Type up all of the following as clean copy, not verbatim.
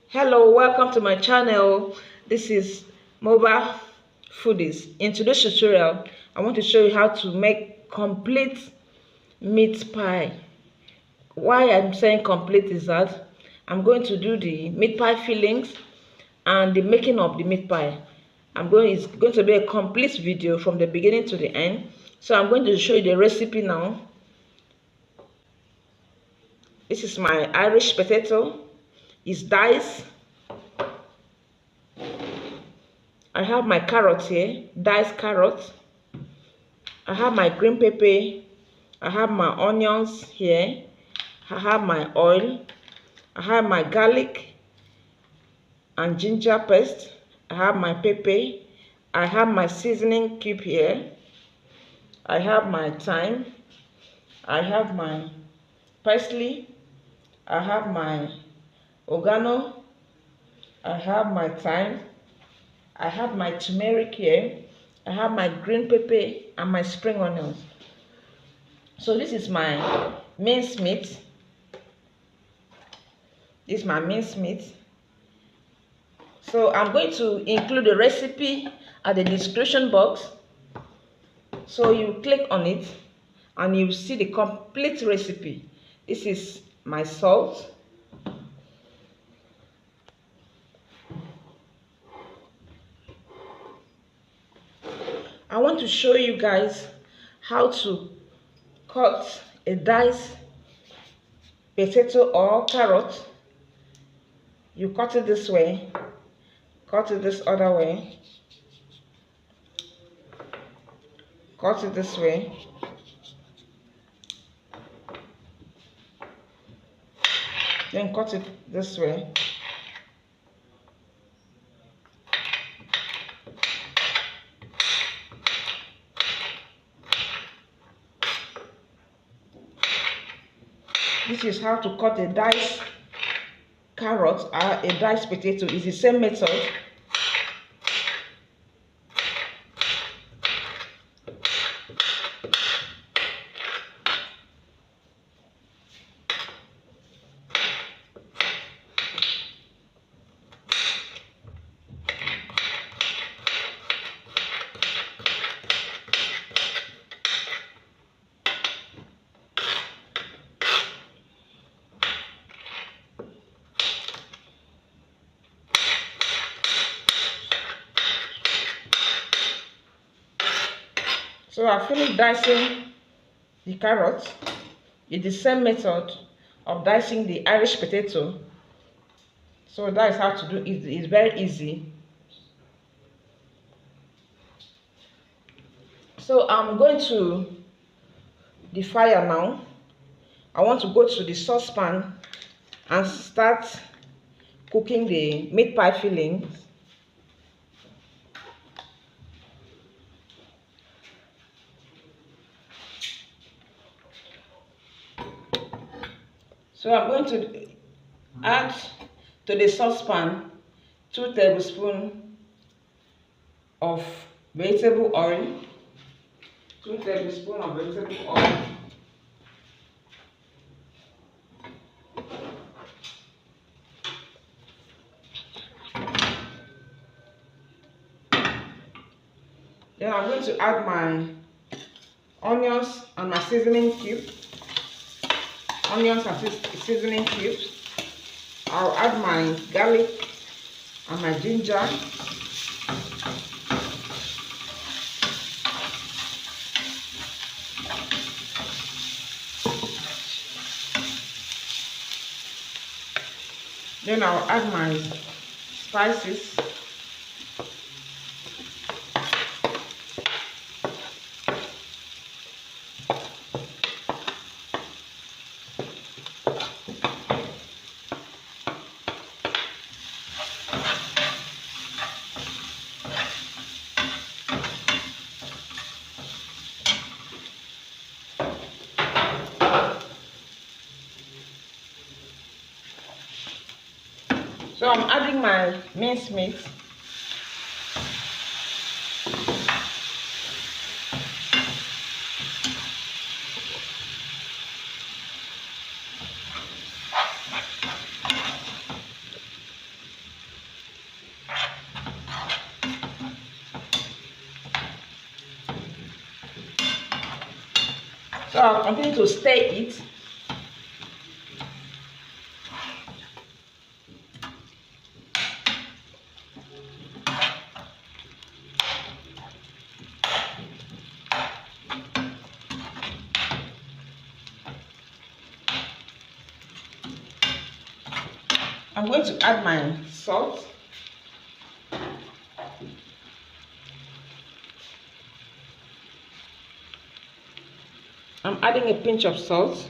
Hello, welcome to my channel. This is Mobile Foodies. In today's tutorial, I want to show you how to make complete meat pie. Why I'm saying complete is that I'm going to do the meat pie fillings and the making of the meat pie. It's going to be a complete video from the beginning to the end. So I'm going to show you the recipe now. This is my Irish potato. It's diced. I have my carrot here, diced carrot. I have my green pepper. I have my onions here. I have my oil. I have my garlic and ginger paste. I have my pepper. I have my seasoning cube here. I have my thyme. I have my parsley. I have my oregano. I have my thyme. I have my turmeric here. I have my green pepper and my spring onions. So this is my minced meat. This is my minced meat. So I'm going to include the recipe at the description box. So you click on it and you see the complete recipe. This is my salt. I want to show you guys how to cut a diced potato or carrot. You cut it this way, cut it this other way, cut it this way, then cut it this way. This is how to cut a diced carrot or a diced potato. It's the same method. So I finished dicing the carrot. It's the same method of dicing the Irish potato. So that is how to do it. It's very easy. So I'm going to the fire now. I want to go to the saucepan and start cooking the meat pie filling. So I'm going to add to the saucepan 2 tablespoons of vegetable oil. 2 tablespoons of vegetable oil. Then I'm going to add my onions and my seasoning cube. Onions and seasoning cubes. I'll add my garlic and my ginger. Then I'll add my spices. So I'm adding my minced meat. So I'll continue to stir it. I'm going to add my salt. I'm adding a pinch of salt.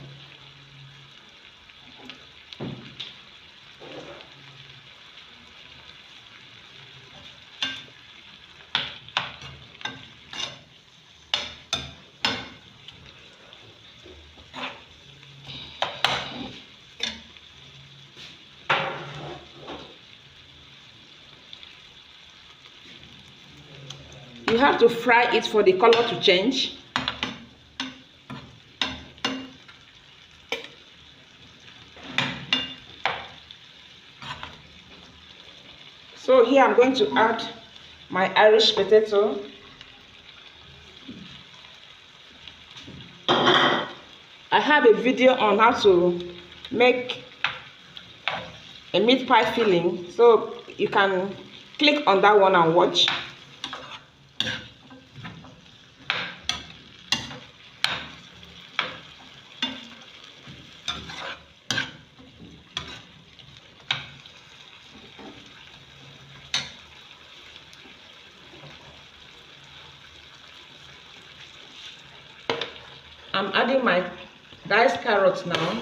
You have to fry it for the color to change. So here I'm going to add my Irish potato. I have a video on how to make a meat pie filling, so you can click on that one and watch. I'm adding my diced carrots now.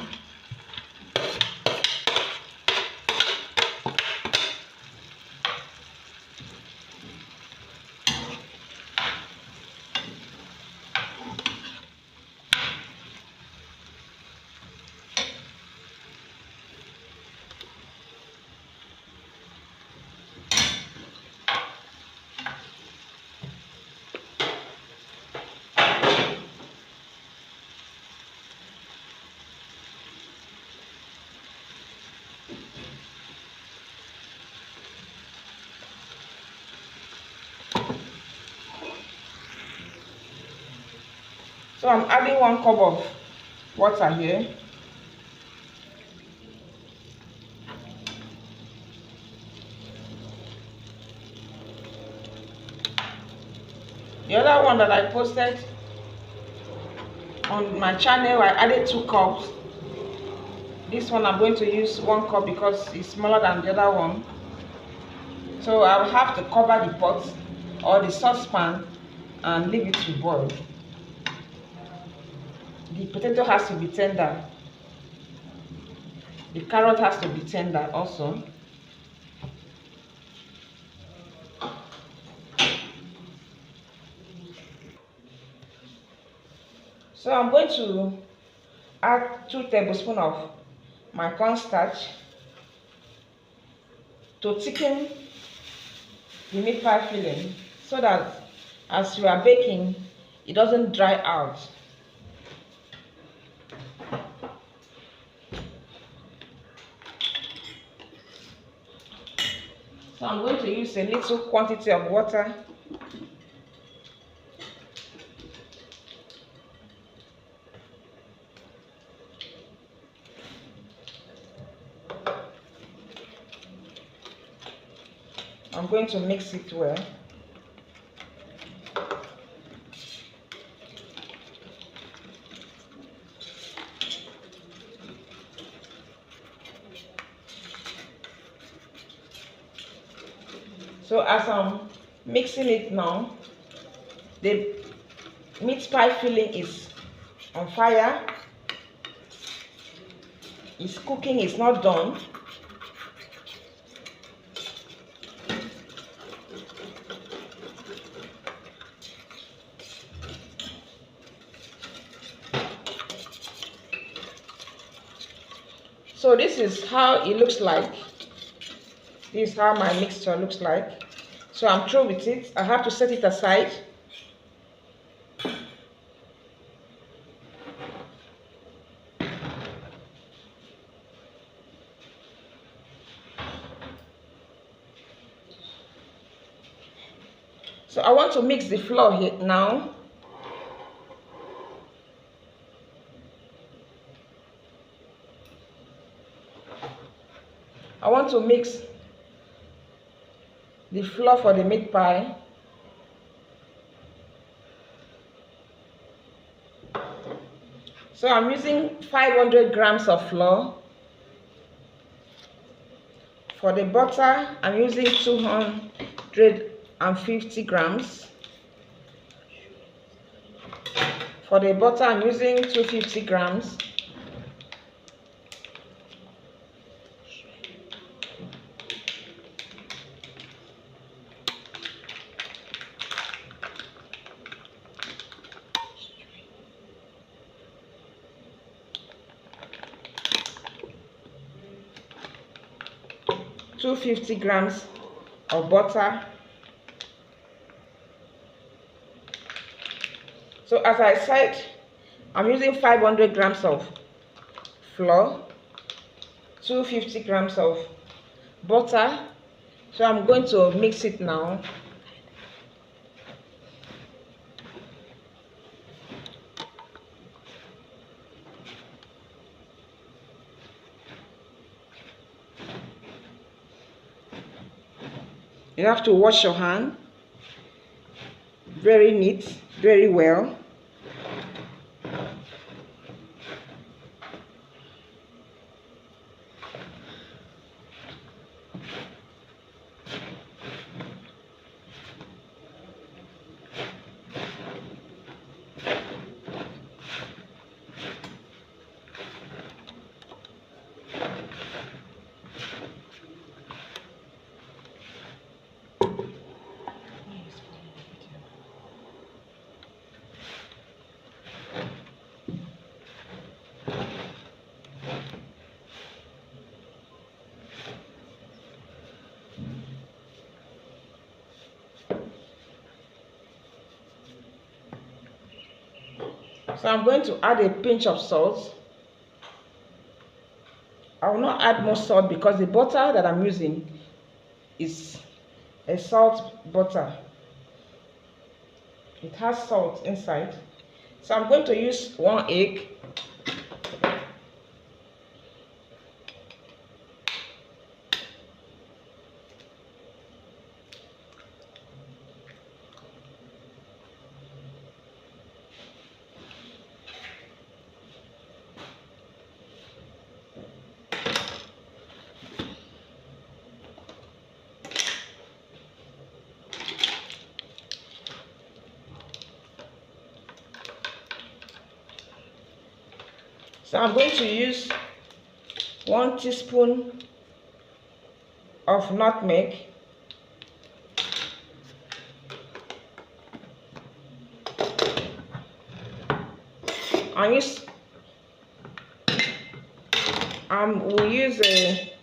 So I'm adding 1 cup of water here. The other one that I posted on my channel, I added 2 cups. This one I'm going to use 1 cup because it's smaller than the other one. So I'll have to cover the pot or the saucepan and leave it to boil. The potato has to be tender. The carrot has to be tender also. So I'm going to add 2 tablespoons of my cornstarch to thicken the meat pie filling, so that as you are baking, it doesn't dry out. So I'm going to use a little quantity of water. I'm going to mix it well. So as I'm mixing it now, the meat pie filling is on fire. It's cooking, it's not done. So this is how it looks like. This is how my mixture looks like. So I'm through with it. I have to set it aside. So I want to mix the flour here now. I want to mix the flour for the meat pie. So I'm using 500 grams of flour. For the butter, I'm using 250 grams. For the butter, I'm using 250 grams. $250 grams of butter. So as I said, I'm using 500 grams of flour, 250 grams of butter. So I'm going to mix it now. You have to wash your hand very neat, very well. So I'm going to add a pinch of salt. I will not add more salt because the butter that I'm using is a salt butter. It has salt inside. So I'm going to use 1 egg. So I'm going to use 1 teaspoon of nutmeg. We'll use a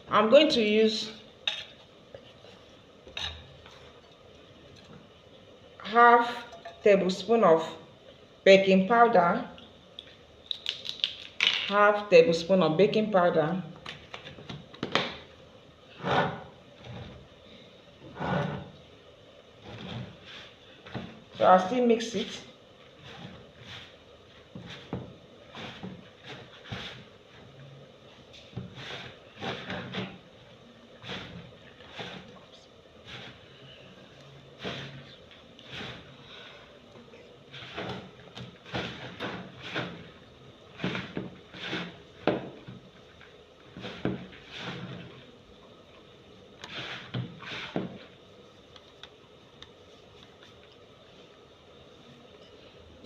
I'm going to use half tablespoon of baking powder, half tablespoon of baking powder, so I'll still mix it.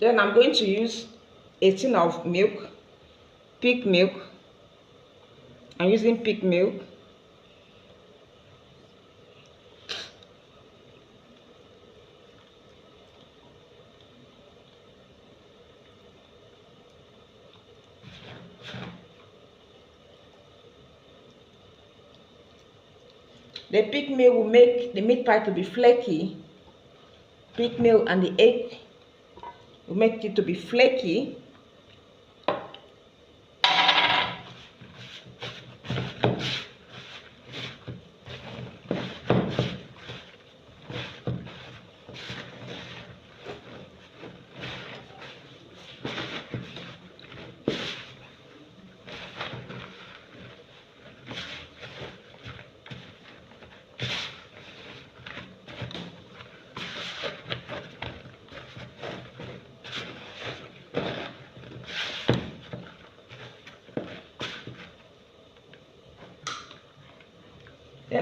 Then I'm going to use a tin of milk, pig milk. I'm using pig milk. The pig milk will make the meat pie to be flaky. Pig milk and the egg will make it to be flaky.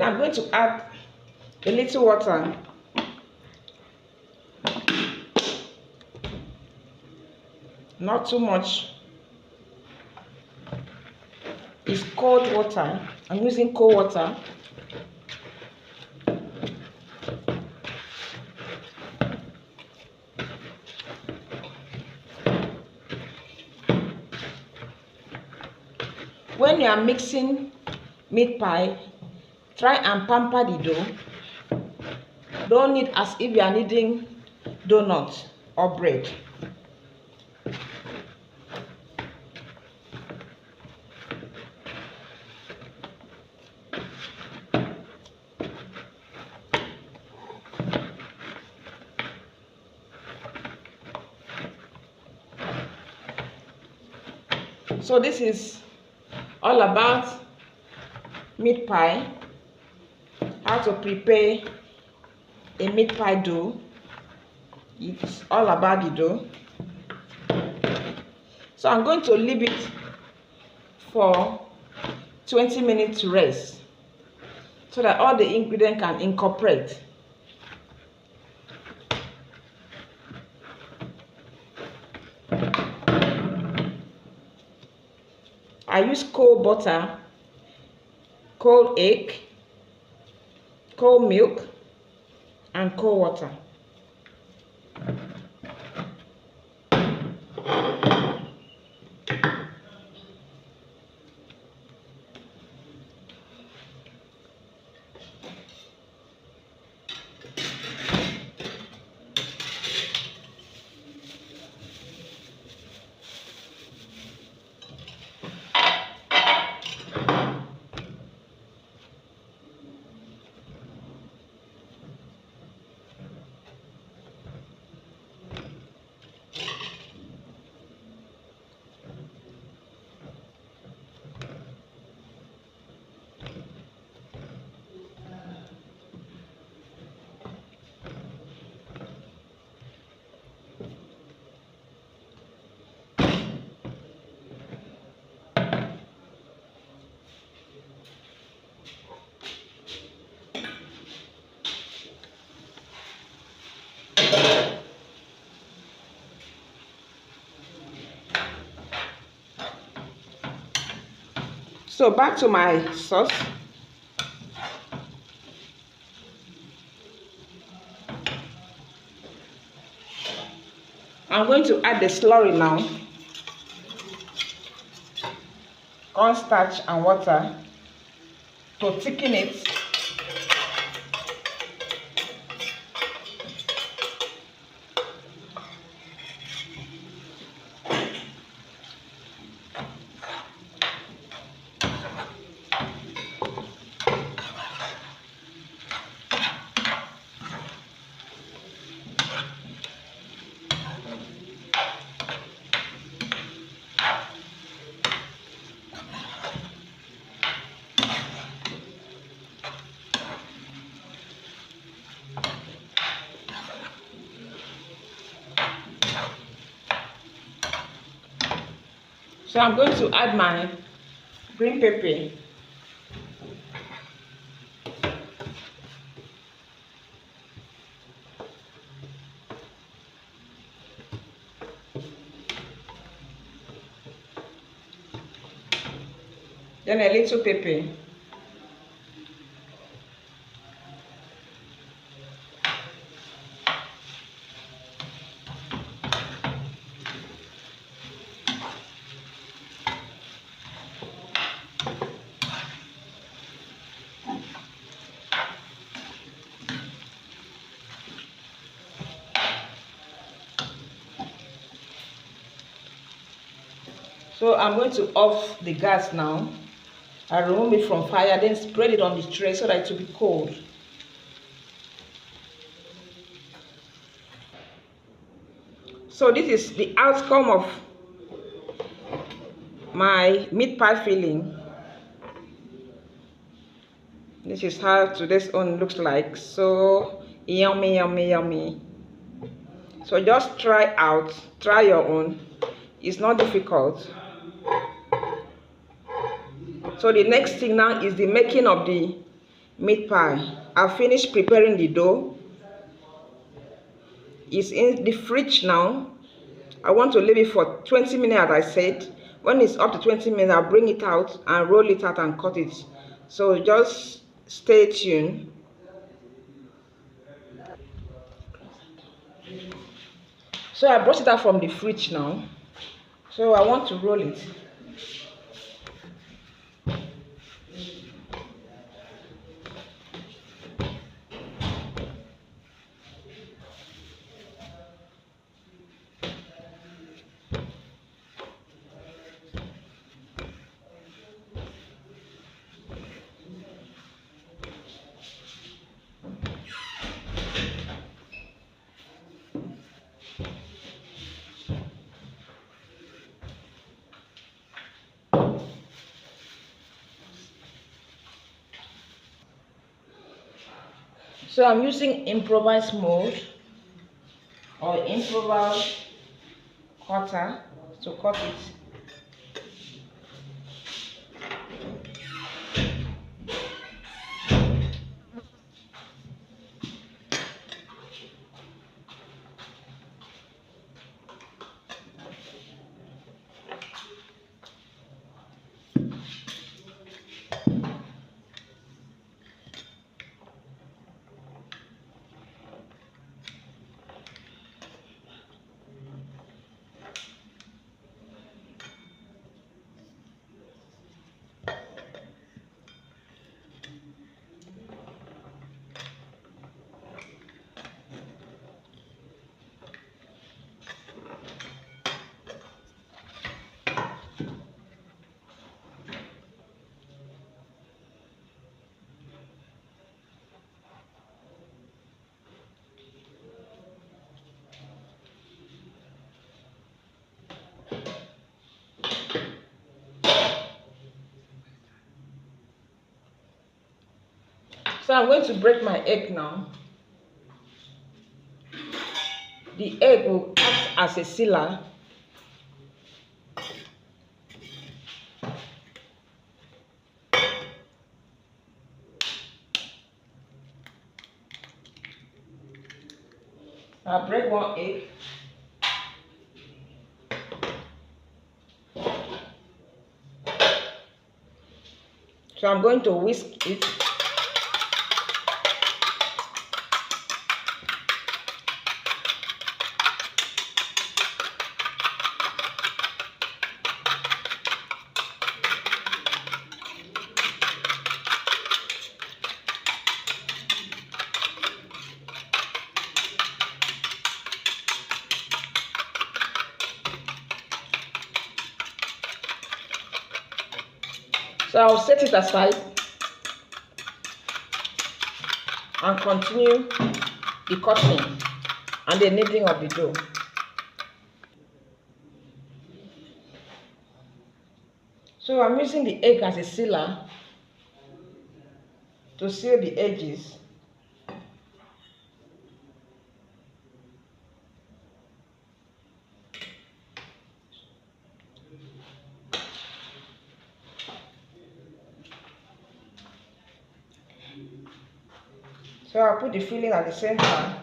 Then I'm going to add a little water. Not too much. It's cold water. I'm using cold water. When you are mixing meat pie, try and pamper the dough. Don't knead as if you are kneading donuts or bread. So this is all about meat pie, how to prepare a meat pie dough. It's all about the dough. So I'm going to leave it for 20 minutes to rest so that all the ingredients can incorporate. I use cold butter, cold egg, cold milk, and cold water. So back to my sauce. I'm going to add the slurry now. Cornstarch and water to thicken it. So I'm going to add my green pepper. Then a little pepper. So I'm going to off the gas now. I remove it from fire, then spread it on the tray so that it will be cold. So this is the outcome of my meat pie filling. This is how today's own looks like. So yummy, yummy, yummy. So just try your own. It's not difficult. So the next thing now is the making of the meat pie. I've finished preparing the dough. It's in the fridge now. I want to leave it for 20 minutes, as I said. When it's up to 20 minutes, I'll bring it out and roll it out and cut it. So just stay tuned. So I brought it out from the fridge now. So I want to roll it. So I'm using improvised mode or improvised cutter to cut it. So I'm going to break my egg now. The egg will act as a sealer. I'll break one egg. So I'm going to whisk it. So I'll set it aside and continue the cutting and the kneading of the dough. So I'm using the egg as a sealer to seal the edges. So I'll put the filling at the center.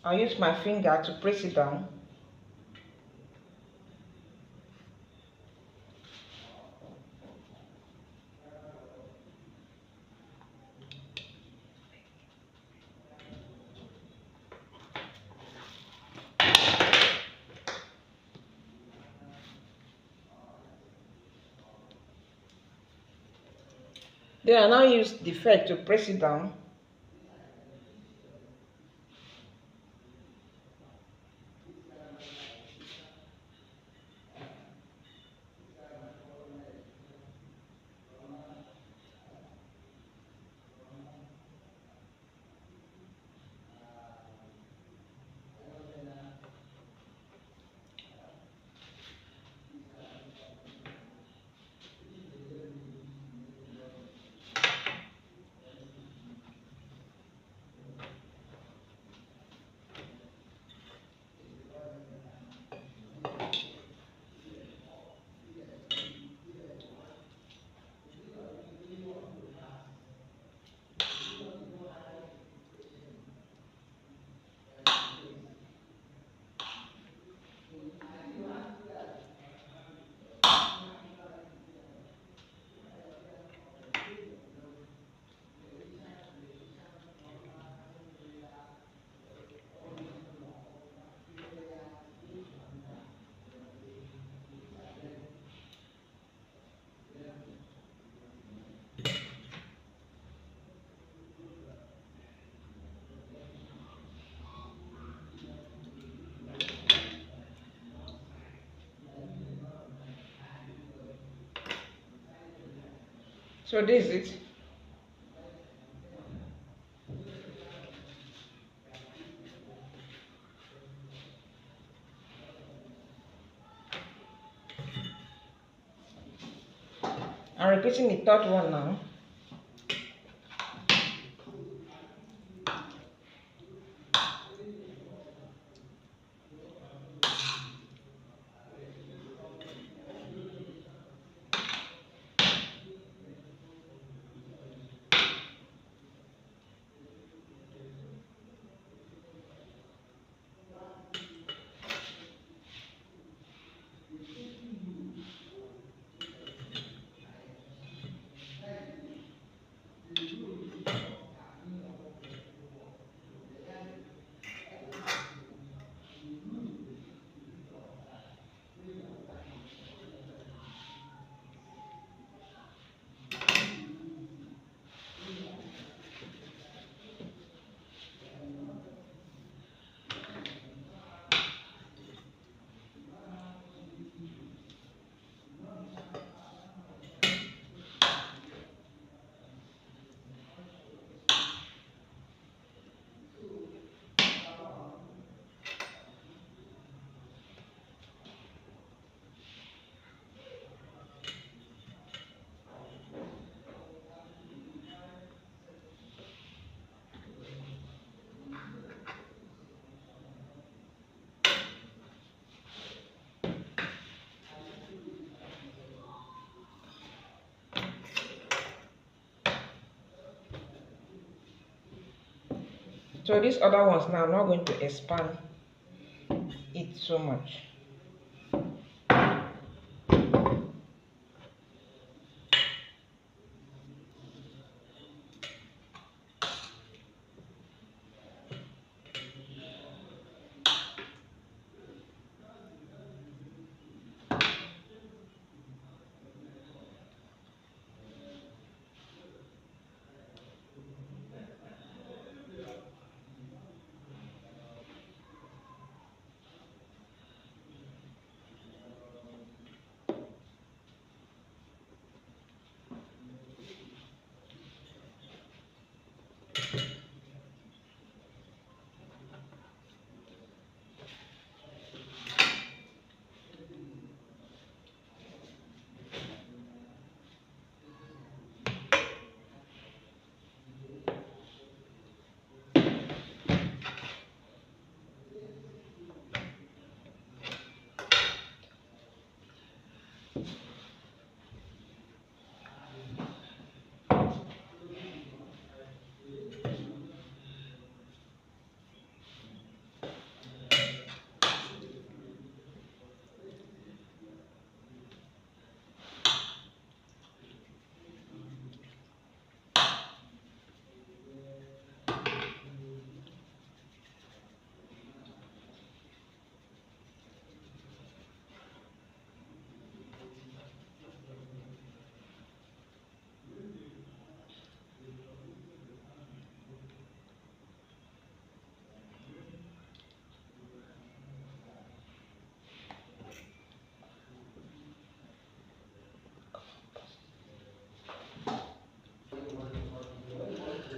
I'll use my finger to press it down. Then I now use the thread to press it down. So this is it. I'm repeating the third one now. So these other ones now, I'm not going to expand it so much.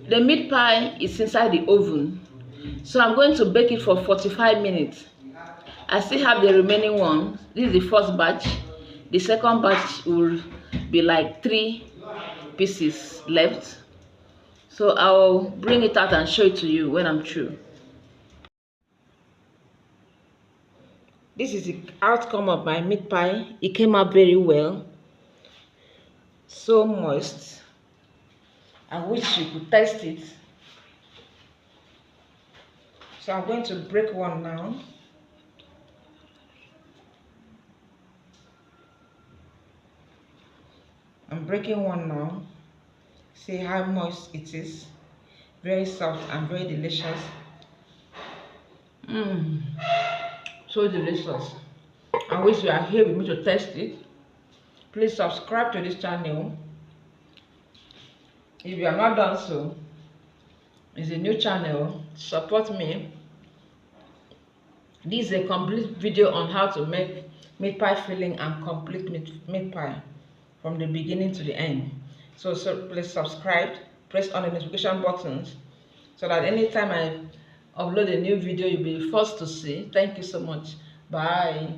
The meat pie is inside the oven, so I'm going to bake it for 45 minutes. I still have the remaining one. This is the first batch. The second batch will be like 3 pieces left. So I'll bring it out and show it to you when I'm through. This is the outcome of my meat pie. It came out very well. So moist. I wish you could taste it. So I'm going to break one now. I'm breaking one now. See how moist it is. Very soft and very delicious. So delicious. I wish you are here with me to taste it. Please subscribe to this channel. If you are not done so, it's a new channel. Support me. This is a complete video on how to make meat pie filling and complete meat pie from the beginning to the end. So please subscribe, press on the notification buttons so that anytime I upload a new video, you'll be first to see. Thank you so much. Bye.